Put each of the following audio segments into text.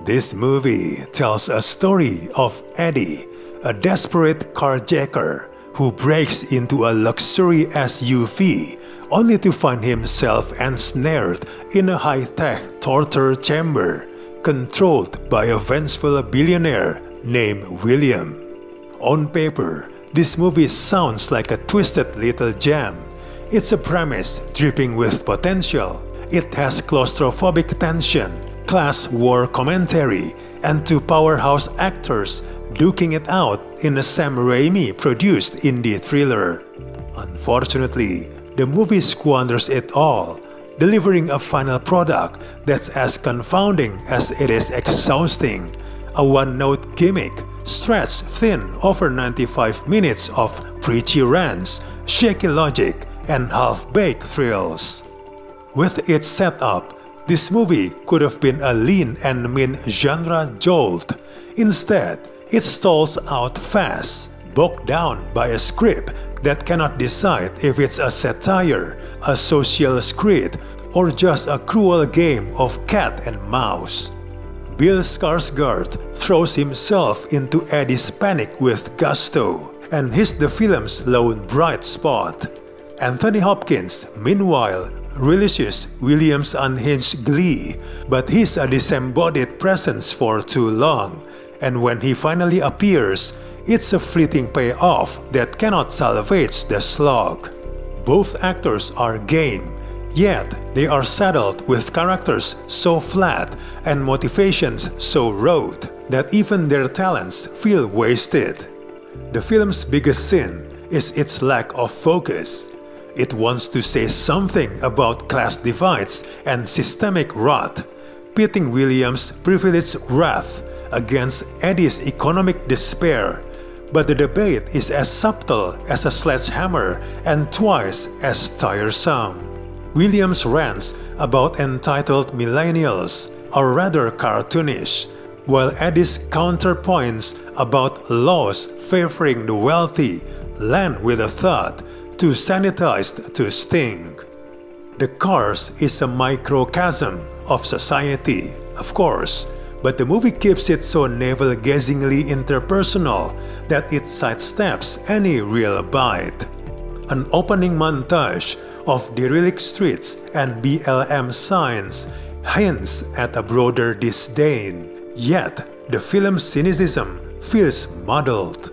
This movie tells a story of Eddie, a desperate carjacker who breaks into a luxury SUV only to find himself ensnared in a high-tech torture chamber controlled by a vengeful billionaire named William. On paper, this movie sounds like a twisted little gem. It's a premise dripping with potential. It has claustrophobic tension, class war commentary, and two powerhouse actors duking it out in a Sam Raimi-produced indie thriller. Unfortunately, the movie squanders it all, delivering a final product that's as confounding as it is exhausting. A one-note gimmick stretched thin over 95 minutes of preachy rants, shaky logic, and half-baked thrills. With its setup, this movie could have been a lean and mean genre jolt. Instead, it stalls out fast, bogged down by a script that cannot decide if it's a satire, a social screed, or just a cruel game of cat and mouse. Bill Skarsgård throws himself into Eddie's panic with gusto, and he's the film's lone bright spot. Anthony Hopkins, meanwhile, relishes William's unhinged glee, but he's a disembodied presence for too long, and when he finally appears, it's a fleeting payoff that cannot salvage the slog. Both actors are game, yet they are saddled with characters so flat and motivations so rote that even their talents feel wasted. The film's biggest sin is its lack of focus. It wants to say something about class divides and systemic rot, pitting William's privileged wrath against Eddie's economic despair. But the debate is as subtle as a sledgehammer and twice as tiresome. Williams' rants about entitled millennials are rather cartoonish, while Eddie's counterpoints about laws favoring the wealthy land with a thud, too sanitized to sting. The Cars is a microcosm of society, of course, but the movie keeps it so navel-gazingly interpersonal that it sidesteps any real bite. An opening montage of derelict streets and BLM signs hints at a broader disdain, yet the film's cynicism feels muddled.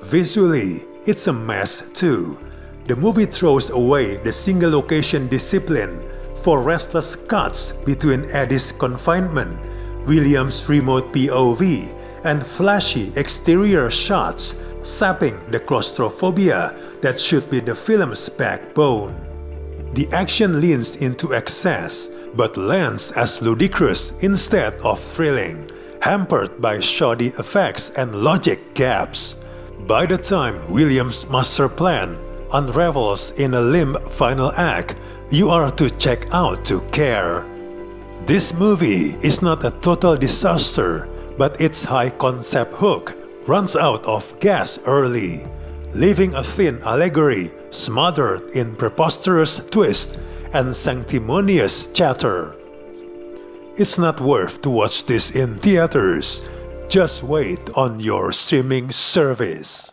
Visually, it's a mess too. The movie throws away the single-location discipline for restless cuts between Eddie's confinement, William's remote POV, and flashy exterior shots, sapping the claustrophobia that should be the film's backbone. The action leans into excess, but lands as ludicrous instead of thrilling, hampered by shoddy effects and logic gaps. By the time William's master plan unravels in a limp final act, you are to check out to care. This movie is not a total disaster, but its high-concept hook runs out of gas early, leaving a thin allegory smothered in preposterous twists and sanctimonious chatter. It's not worth to watch this in theaters. Just wait on your streaming service.